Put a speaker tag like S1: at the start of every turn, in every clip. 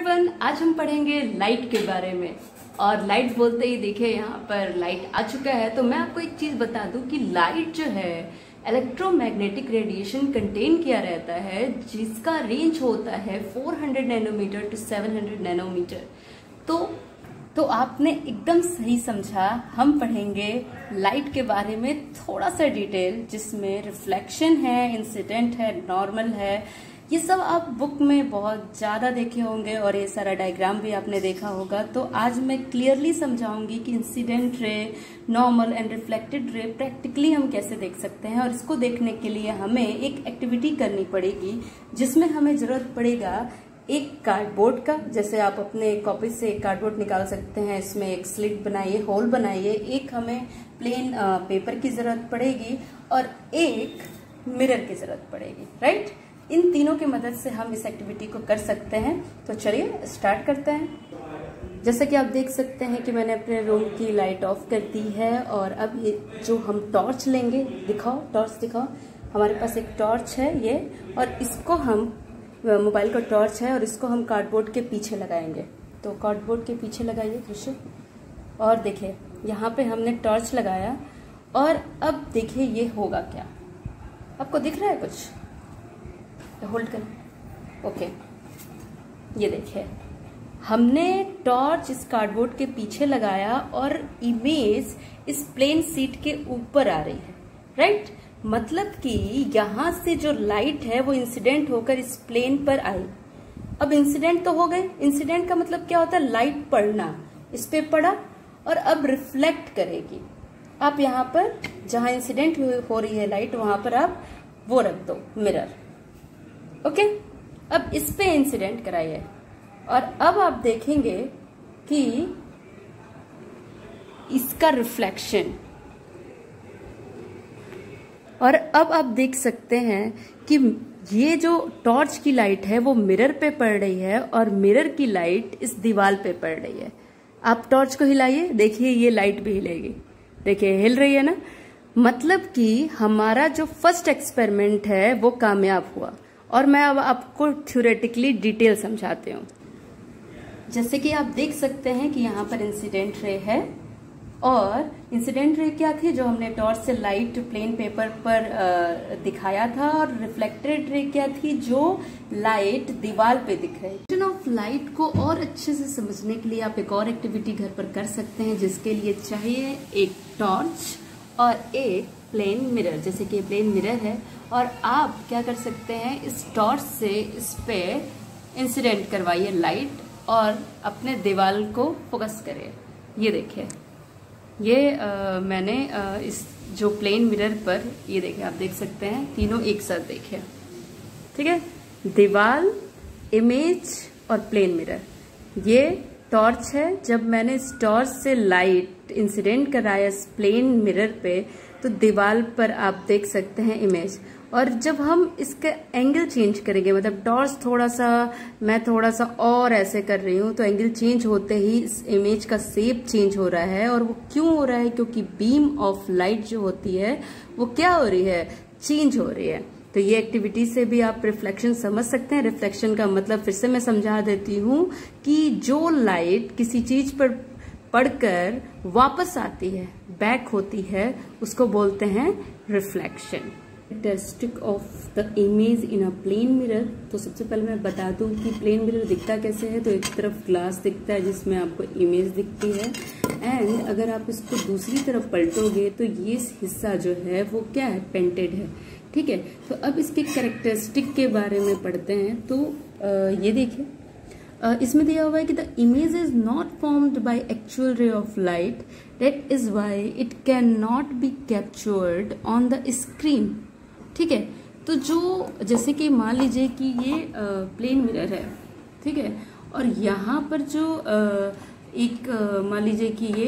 S1: Everyone, आज हम पढ़ेंगे लाइट के बारे में। और लाइट बोलते ही देखिए यहाँ पर लाइट आ चुका है। तो मैं आपको एक चीज बता दूं कि लाइट जो है इलेक्ट्रोमैग्नेटिक रेडिएशन कंटेन किया रहता है, जिसका रेंज होता है 400 नैनोमीटर टू 700 नैनोमीटर। तो आपने एकदम सही समझा। हम पढ़ेंगे लाइट के बारे में थोड़ा सा डिटेल, जिसमें रिफ्लेक्शन है, इंसिडेंट है, नॉर्मल है। ये सब आप बुक में बहुत ज्यादा देखे होंगे और ये सारा डायग्राम भी आपने देखा होगा। तो आज मैं क्लियरली समझाऊंगी कि incident ray, normal and reflected ray practically हम कैसे देख सकते हैं। और इसको देखने के लिए हमें एक एक्टिविटी करनी पड़ेगी, जिसमें हमें जरूरत पड़ेगा एक कार्डबोर्ड का। जैसे आप अपने कॉपी से एक कार्डबोर्ड निकाल सकते हैं, इसमें एक स्लिट बनाइए, होल बनाइए। एक हमें प्लेन पेपर की जरूरत पड़ेगी और एक मिरर की जरूरत पड़ेगी, राइट। इन तीनों की मदद से हम इस एक्टिविटी को कर सकते हैं। तो चलिए स्टार्ट करते हैं। जैसे कि आप देख सकते हैं कि मैंने अपने रूम की लाइट ऑफ कर दी है। और अब ये जो हम टॉर्च लेंगे, दिखाओ टॉर्च दिखाओ। हमारे पास एक टॉर्च है ये, और इसको हम मोबाइल का टॉर्च है और इसको हम कार्डबोर्ड के पीछे लगाएंगे। तो कार्डबोर्ड के पीछे लगाइए कृष्ण। और देखिए यहाँ पे हमने टॉर्च लगाया और अब देखिए ये होगा क्या। आपको दिख रहा है कुछ? होल्ड कर। ओके, ये देखिए हमने टॉर्च इस कार्डबोर्ड के पीछे लगाया और इमेज इस प्लेन सीट के ऊपर आ रही है, राइट। मतलब कि यहां से जो लाइट है वो इंसिडेंट होकर इस प्लेन पर आई। अब इंसिडेंट तो हो गए। इंसिडेंट का मतलब क्या होता है? लाइट पड़ना। इस पे पड़ा और अब रिफ्लेक्ट करेगी। आप यहाँ पर जहां इंसिडेंट हो रही है लाइट, वहां पर आप वो रख दो, मिरर। ओके, अब इस पे इंसिडेंट कराइए और अब आप देखेंगे कि इसका रिफ्लेक्शन। और अब आप देख सकते हैं कि ये जो टॉर्च की लाइट है वो मिरर पे पड़ रही है और मिरर की लाइट इस दीवार पे पड़ रही है। आप टॉर्च को हिलाइए, देखिए ये लाइट भी हिलेगी। देखिए हिल रही है ना। मतलब कि हमारा जो फर्स्ट एक्सपेरिमेंट है वो कामयाब हुआ। और मैं अब आपको थ्योरेटिकली डिटेल समझाती हूँ। जैसे कि आप देख सकते हैं कि यहाँ पर इंसिडेंट रे है, और इंसिडेंट रे क्या थी? जो हमने टॉर्च से लाइट प्लेन पेपर पर दिखाया था। और रिफ्लेक्टेड रे क्या थी? जो लाइट दीवार पे दिख रही। ऑफ लाइट को और अच्छे से समझने के लिए आप एक और एक्टिविटी घर पर कर सकते हैं, जिसके लिए चाहिए एक टॉर्च और एक प्लेन मिरर। जैसे कि प्लेन मिरर है और आप क्या कर सकते हैं, इस टॉर्च से इस पे इंसिडेंट करवाइए लाइट और अपने दीवार को फोकस करिए। ये देखिए ये मैंने इस जो प्लेन मिरर पर, ये देखिए आप देख सकते हैं तीनों एक साथ देखिए, ठीक है। दीवार, इमेज और प्लेन मिरर, ये टॉर्च है। जब मैंने इस टॉर्च से लाइट इंसिडेंट कराया इस प्लेन मिरर पे, तो दीवार पर आप देख सकते हैं इमेज। और जब हम इसका एंगल चेंज करेंगे, मतलब टॉर्च थोड़ा सा, मैं थोड़ा सा और ऐसे कर रही हूँ, तो एंगल चेंज होते ही इस इमेज का शेप चेंज हो रहा है। और वो क्यों हो रहा है? क्योंकि बीम ऑफ लाइट जो होती है वो क्या हो रही है? चेंज हो रही है। तो ये एक्टिविटी से भी आप रिफ्लेक्शन समझ सकते हैं। रिफ्लेक्शन का मतलब फिर से मैं समझा देती हूँ कि जो लाइट किसी चीज पर पढ़कर वापस आती है, बैक होती है, उसको बोलते हैं reflection. Characteristic of the image in a plane mirror. तो सबसे पहले मैं बता दूं कि प्लेन मिरर दिखता कैसे है। तो एक तरफ ग्लास दिखता है जिसमें आपको इमेज दिखती है, एंड अगर आप इसको दूसरी तरफ पलटोगे तो ये हिस्सा जो है वो क्या है? पेंटेड है, ठीक है। तो अब इसके कैरेक्टरिस्टिक के बारे में पढ़ते हैं। तो ये देखिए इसमें दिया हुआ है कि the image is not formed by actual ray of light, that is why it can not be captured on the screen, ठीक है। तो जो जैसे कि मान लीजिए कि ये प्लेन मिरर है, ठीक है, और यहाँ पर जो एक मान लीजिए कि ये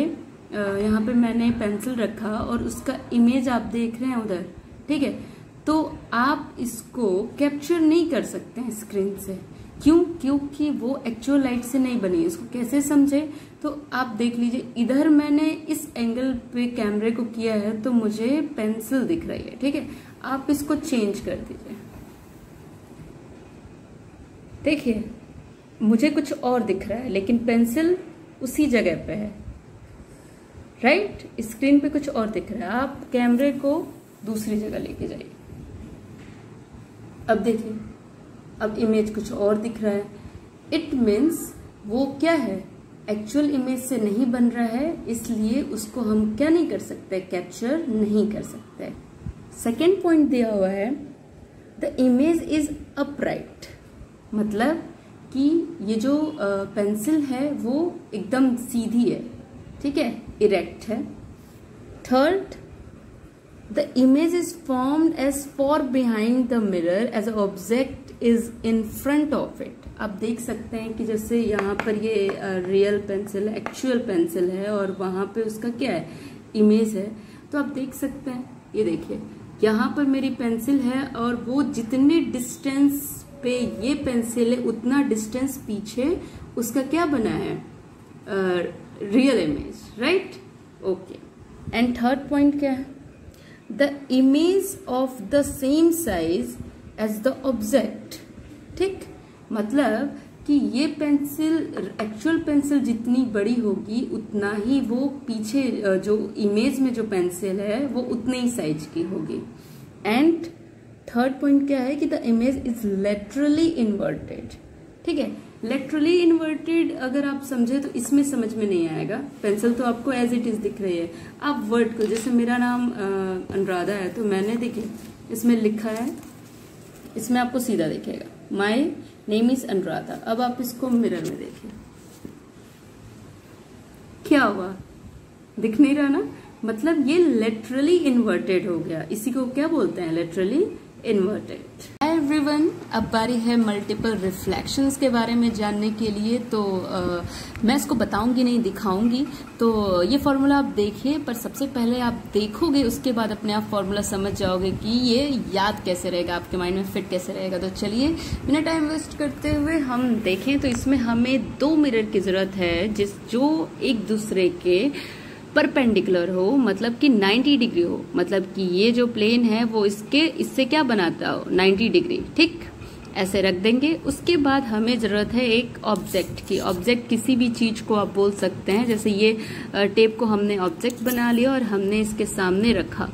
S1: यहाँ पे मैंने पेंसिल रखा और उसका इमेज आप देख रहे हैं उधर, ठीक है। तो आप इसको कैप्चर नहीं कर सकते हैं स्क्रीन से। क्यों? क्योंकि वो एक्चुअल लाइट से नहीं बनी। इसको कैसे समझे? तो आप देख लीजिए, इधर मैंने इस एंगल पे कैमरे को किया है तो मुझे पेंसिल दिख रही है, ठीक है। आप इसको चेंज कर दीजिए, देखिए मुझे कुछ और दिख रहा है लेकिन पेंसिल उसी जगह पे है, राइट? स्क्रीन पे कुछ और दिख रहा है। आप कैमरे को दूसरी जगह लेके जाइए। अब देखिए, अब इमेज कुछ और दिख रहा है। इट मीन्स वो क्या है, एक्चुअल इमेज से नहीं बन रहा है, इसलिए उसको हम क्या नहीं कर सकते, कैप्चर नहीं कर सकते। सेकेंड पॉइंट दिया हुआ है द इमेज इज अपराइट, मतलब कि ये जो पेंसिल है वो एकदम सीधी है, ठीक है, इरेक्ट है। Third, the image is formed as far behind the mirror as a object is in front of it. आप देख सकते हैं कि जैसे यहाँ पर ये रियल पेंसिल है, एक्चुअल पेंसिल है, और वहां पे उसका क्या है, इमेज है। तो आप देख सकते हैं, ये देखिए यहाँ पर मेरी पेंसिल है और वो जितने डिस्टेंस पे ये पेंसिल है उतना डिस्टेंस पीछे उसका क्या बना है, real image, right? Okay. And third point क्या है, the image of the same size as the object, ठीक? मतलब कि ये पेंसिल, एक्चुअल पेंसिल जितनी बड़ी होगी उतना ही वो पीछे जो इमेज में जो पेंसिल है वो उतने ही साइज की होगी। एंड थर्ड पॉइंट क्या है कि the image is laterally inverted, ठीक है? लेटरली इन्वर्टेड अगर आप समझे तो इसमें समझ में नहीं आएगा, पेंसिल तो आपको एज इट इज दिख रही है। आप वर्ड को, जैसे मेरा नाम अनुराधा है तो मैंने देखिए इसमें लिखा है, इसमें आपको सीधा दिखेगा माई नेम इज अनुराधा। अब आप इसको मिरर में देखिए, क्या हुआ, दिख नहीं रहा ना, मतलब ये लेटरली इन्वर्टेड हो गया। इसी को क्या बोलते हैं, लेटरली इन्वर्टेड। हाय एवरीवन, अब बारी है मल्टीपल रिफ्लेक्शंस के बारे में जानने के लिए। तो मैं इसको बताऊंगी नहीं, दिखाऊंगी। तो ये फॉर्मूला आप देखिए, पर सबसे पहले आप देखोगे उसके बाद अपने आप फॉर्मूला समझ जाओगे कि ये याद कैसे रहेगा, आपके माइंड में फिट कैसे रहेगा। तो चलिए बिना टाइम वेस्ट करते हुए हम देखें। तो इसमें हमें दो मिरर की जरूरत है जो एक दूसरे के परपेंडिकुलर हो, मतलब कि 90 डिग्री हो, मतलब कि ये जो प्लेन है वो इससे क्या बनाता हो, 90 डिग्री, ठीक? ऐसे रख देंगे। उसके बाद हमें जरूरत है एक ऑब्जेक्ट की। ऑब्जेक्ट किसी भी चीज को आप बोल सकते हैं, जैसे ये टेप को हमने ऑब्जेक्ट बना लिया और हमने इसके सामने रखा।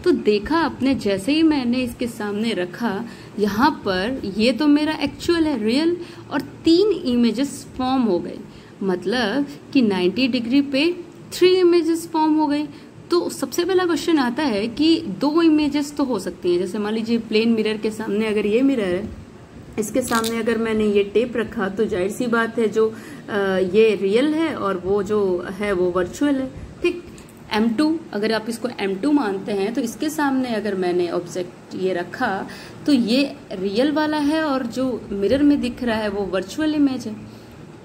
S1: तो देखा आपने, जैसे ही मैंने इसके सामने रखा, यहाँ पर ये तो मेरा एक्चुअल है, रियल, और 3 इमेजेस फॉर्म हो गए, मतलब कि 90 डिग्री पे 3 इमेजेस फॉर्म हो गई। तो सबसे पहला क्वेश्चन आता है कि 2 इमेजेस तो हो सकती हैं। जैसे मान लीजिए प्लेन मिरर के सामने अगर ये मिरर है, इसके सामने अगर मैंने ये टेप रखा, तो जाहिर सी बात है जो ये रियल है और वो जो है वो वर्चुअल है, ठीक? M2, अगर आप इसको M2 मानते हैं तो इसके सामने अगर मैंने ऑब्जेक्ट ये रखा तो ये रियल वाला है और जो मिरर में दिख रहा है वो वर्चुअल इमेज है।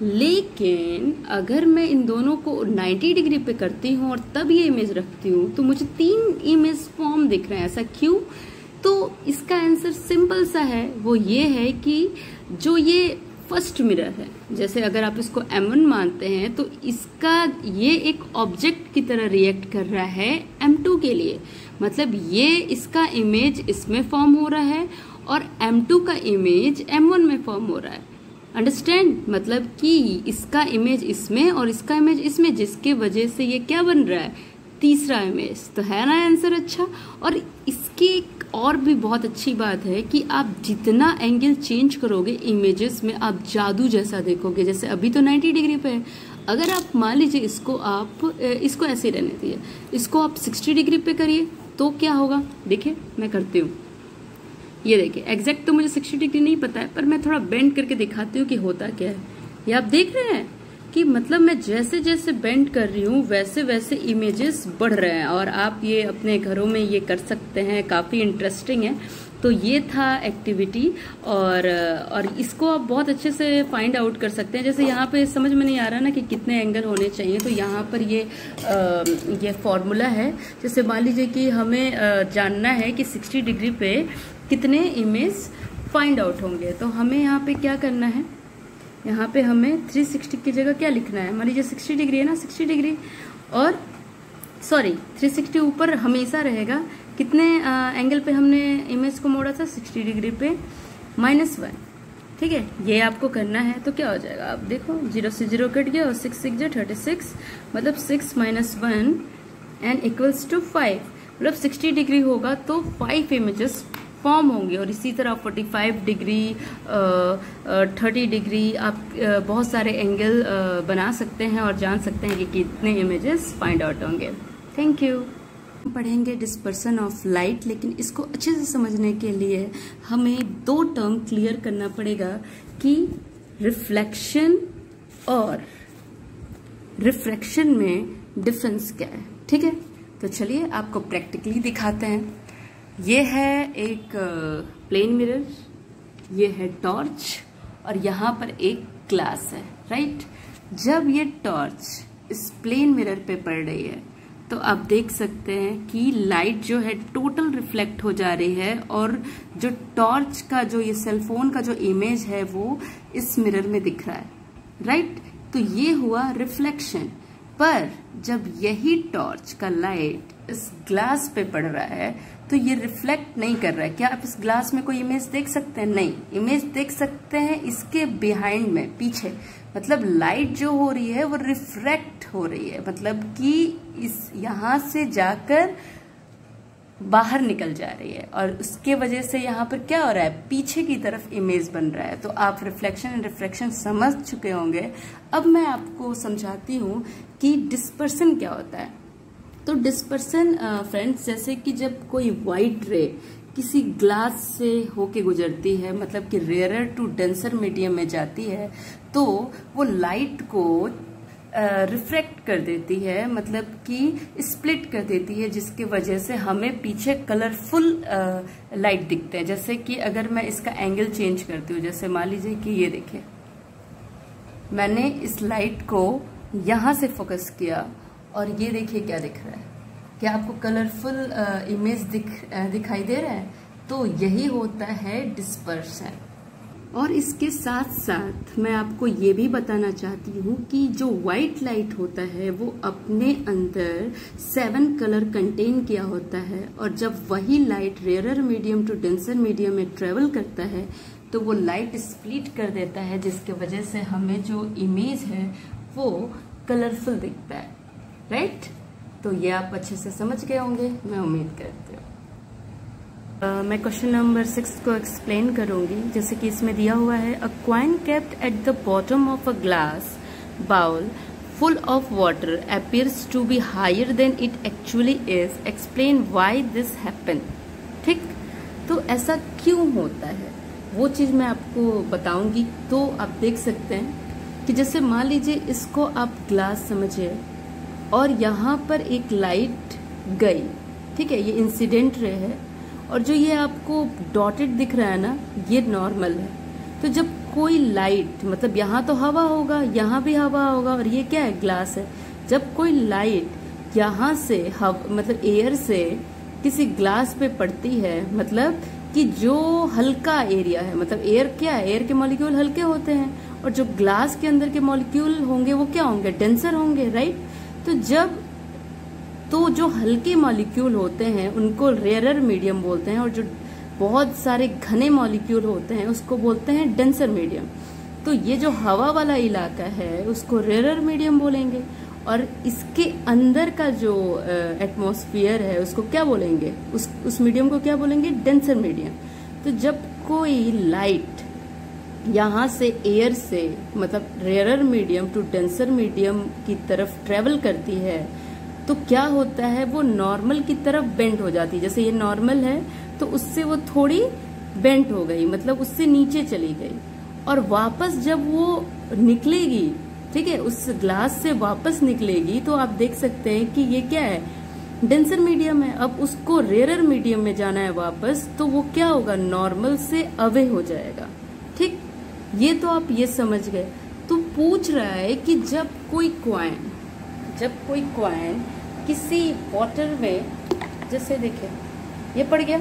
S1: लेकिन अगर मैं इन दोनों को 90 डिग्री पे करती हूँ और तब ये इमेज रखती हूँ तो मुझे 3 इमेज फॉर्म दिख रहे हैं। ऐसा क्यों? तो इसका आंसर सिंपल सा है, वो ये है कि जो ये फर्स्ट मिरर है, जैसे अगर आप इसको M1 मानते हैं तो इसका ये एक ऑब्जेक्ट की तरह रिएक्ट कर रहा है M2 के लिए, मतलब ये इसका इमेज इसमें फॉर्म हो रहा है और M2 का इमेज M1 में फॉर्म हो रहा है। अंडरस्टैंड? मतलब कि इसका इमेज इसमें और इसका इमेज इसमें, जिसके वजह से ये क्या बन रहा है, तीसरा इमेज। तो है ना आंसर अच्छा? और इसकी एक और भी बहुत अच्छी बात है कि आप जितना एंगल चेंज करोगे इमेजेस में, आप जादू जैसा देखोगे। जैसे अभी तो 90 डिग्री पे है, अगर आप मान लीजिए इसको ऐसे रहने दिए, इसको आप 60 डिग्री पे करिए तो क्या होगा, देखिए मैं करती हूँ। ये देखिए, एग्जैक्ट तो मुझे 60 डिग्री नहीं पता है, पर मैं थोड़ा बेंड करके दिखाती हूँ कि होता क्या है। ये आप देख रहे हैं कि मतलब मैं जैसे जैसे बेंड कर रही हूँ वैसे वैसे इमेजेस बढ़ रहे हैं, और आप ये अपने घरों में ये कर सकते हैं, काफी इंटरेस्टिंग है। तो ये था एक्टिविटी, और इसको आप बहुत अच्छे से फाइंड आउट कर सकते हैं। जैसे यहाँ पे समझ में नहीं आ रहा ना कि कितने एंगल होने चाहिए, तो यहाँ पर ये फॉर्मूला है। जैसे मान लीजिए कि हमें जानना है कि 60 डिग्री पे कितने इमेज फाइंड आउट होंगे, तो हमें यहाँ पे क्या करना है, यहाँ पे हमें 360 की जगह क्या लिखना है। मान लीजिए 60 डिग्री है ना, 60 डिग्री और 360 ऊपर हमेशा रहेगा। कितने एंगल पे हमने इमेज को मोड़ा था, 60 डिग्री पे -1, ठीक है, ये आपको करना है तो क्या हो जाएगा, आप देखो 0 से 0 कट गया और 6 6 जो 36, मतलब 6 - 1 एंड इक्वल्स टू 5, मतलब 60 डिग्री होगा तो 5 इमेजेस फॉर्म होंगे। और इसी तरह 45 डिग्री 30 डिग्री आप बहुत सारे एंगल बना सकते हैं और जान सकते हैं कि कितने इमेजेस फाइंड आउट होंगे। Thank you. पढ़ेंगे डिस्पर्सन ऑफ लाइट, लेकिन इसको अच्छे से समझने के लिए हमें 2 टर्म क्लियर करना पड़ेगा कि रिफ्लेक्शन और रिफ्रैक्शन में डिफरेंस क्या है। ठीक है, तो चलिए आपको प्रैक्टिकली दिखाते हैं। ये है एक प्लेन मिरर, ये है टॉर्च और यहाँ पर एक ग्लास है, राइट। जब ये टॉर्च इस प्लेन मिरर पे पड़ रही है तो आप देख सकते हैं कि लाइट जो है टोटल रिफ्लेक्ट हो जा रही है और जो टॉर्च का जो ये सेलफोन का जो इमेज है वो इस मिरर में दिख रहा है, राइट। तो ये हुआ रिफ्लेक्शन। पर जब यही टॉर्च का लाइट इस ग्लास पे पड़ रहा है तो ये रिफ्लेक्ट नहीं कर रहा है। क्या आप इस ग्लास में कोई इमेज देख सकते हैं? नहीं। इमेज देख सकते हैं इसके बिहाइंड में, पीछे। मतलब लाइट जो हो रही है वो रिफ्रैक्ट हो रही है, मतलब कि इस यहां से जाकर बाहर निकल जा रही है और उसके वजह से यहाँ पर क्या हो रहा है, पीछे की तरफ इमेज बन रहा है। तो आप रिफ्लेक्शन एंड रिफ्रैक्शन समझ चुके होंगे। अब मैं आपको समझाती हूँ कि डिस्पर्सन क्या होता है। तो डिस्पर्सन फ्रेंड्स, जैसे कि जब कोई व्हाइट रे किसी ग्लास से होके गुजरती है, मतलब कि रेयरर टू डेंसर मीडियम में जाती है, तो वो लाइट को रिफ्रैक्ट कर देती है, मतलब कि स्प्लिट कर देती है, जिसकी वजह से हमें पीछे कलरफुल लाइट दिखते हैं। जैसे कि अगर मैं इसका एंगल चेंज करती हूँ, जैसे मान लीजिए कि ये देखिए, मैंने इस लाइट को यहाँ से फोकस किया और ये देखिए क्या दिख रहा है। क्या आपको कलरफुल इमेज दिखाई दे रहा है? तो यही होता है डिस्पर्सन। और इसके साथ साथ मैं आपको ये भी बताना चाहती हूँ कि जो व्हाइट लाइट होता है वो अपने अंदर 7 कलर कंटेन किया होता है, और जब वही light rarer medium to denser medium में ट्रेवल करता है तो वो लाइट स्प्लिट कर देता है, जिसके वजह से हमें जो इमेज है वो कलरफुल दिखता है, राइट। तो ये आप अच्छे से समझ गए होंगे, मैं उम्मीद करती हूँ। मैं क्वेश्चन नंबर 6 को एक्सप्लेन करूंगी। जैसे कि इसमें दिया हुआ है, a coin kept at the bottom of a glass bowl full of water appears to be higher than it actually is, explain why this happen. ठीक, तो ऐसा क्यों होता है वो चीज मैं आपको बताऊंगी। तो आप देख सकते हैं कि जैसे मान लीजिए इसको आप ग्लास समझिए और यहाँ पर एक लाइट गई, ठीक है, ये इंसिडेंट रे है, और जो ये आपको डॉटेड दिख रहा है ना, ये नॉर्मल है। तो जब कोई लाइट, मतलब यहाँ तो हवा होगा, यहाँ भी हवा होगा, और ये क्या है, ग्लास है। जब कोई लाइट यहाँ से मतलब एयर से किसी ग्लास पे पड़ती है, मतलब कि जो हल्का एरिया है, मतलब एयर क्या है, एयर के मॉलिक्यूल हल्के होते हैं, और जो ग्लास के अंदर के मॉलिक्यूल होंगे वो क्या होंगे, डेंसर होंगे, राइट। तो जो हल्के मॉलिक्यूल होते हैं उनको रेयरर मीडियम बोलते हैं, और जो बहुत सारे घने मॉलिक्यूल होते हैं उसको बोलते हैं डेंसर मीडियम। तो ये जो हवा वाला इलाका है उसको रेयरर मीडियम बोलेंगे, और इसके अंदर का जो एटमॉस्फेयर है उसको क्या बोलेंगे, उस मीडियम को क्या बोलेंगे, डेंसर मीडियम। तो जब कोई लाइट यहाँ से एयर से, मतलब rarer medium to denser medium की तरफ ट्रेवल करती है, तो क्या होता है, वो नॉर्मल की तरफ बेंड हो जाती है। जैसे ये नॉर्मल है तो उससे वो थोड़ी बेंड हो गई, मतलब उससे नीचे चली गई, और वापस जब वो निकलेगी, ठीक है, उस ग्लास से वापस निकलेगी, तो आप देख सकते हैं कि ये क्या है, डेंसर मीडियम है। अब उसको रेयरर मीडियम में जाना है वापस, तो वो क्या होगा, नॉर्मल से अवे हो जाएगा। ठीक, ये तो आप ये समझ गए। तो पूछ रहा है कि जब कोई क्वाइन किसी वाटर में, जैसे देखे ये पड़ गया,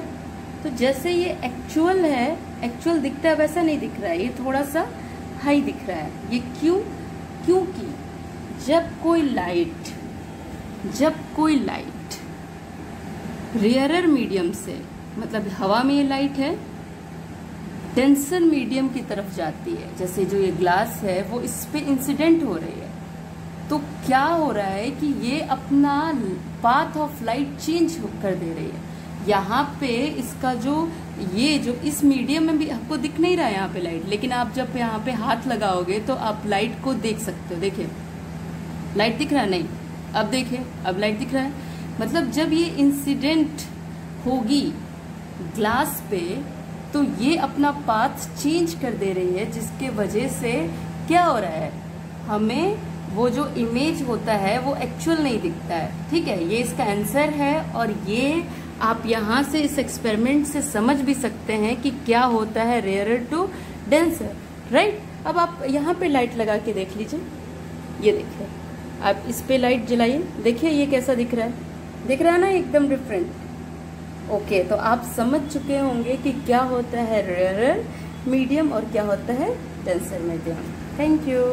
S1: तो जैसे ये एक्चुअल है, एक्चुअल दिखता है वैसा नहीं दिख रहा है, ये थोड़ा सा हाई दिख रहा है। ये क्यों? क्योंकि जब कोई लाइट रेयरर मीडियम से, मतलब हवा में ये लाइट है, डेंसर मीडियम की तरफ जाती है। जैसे जो ये ग्लास है वो इस पे इंसिडेंट हो रही है, तो क्या हो रहा है कि ये अपना पाथ ऑफ लाइट चेंज कर दे रही है। यहाँ पे इसका जो ये जो इस मीडियम में भी आपको दिख नहीं रहा है यहाँ पे लाइट, लेकिन आप जब यहाँ पे हाथ लगाओगे तो आप लाइट को देख सकते हो। देखिए लाइट दिख रहा है, नहीं, अब देखिए अब लाइट दिख रहा है। मतलब जब ये इंसिडेंट होगी ग्लास पे तो ये अपना पाथ चेंज कर दे रही है, जिसके वजह से क्या हो रहा है, हमें वो जो इमेज होता है वो एक्चुअल नहीं दिखता है। ठीक है, ये इसका आंसर है। और ये आप यहाँ से इस एक्सपेरिमेंट से समझ भी सकते हैं कि क्या होता है रेयरर टू डेंसर, राइट। अब आप यहाँ पे लाइट लगा के देख लीजिए, ये देखिए, आप इस पे लाइट जलाइए, देखिए ये कैसा दिख रहा है, दिख रहा है ना एकदम डिफरेंट। ओके, तो आप समझ चुके होंगे कि क्या होता है रेयरर मीडियम और क्या होता है डेंसर मीडियम। Thank you.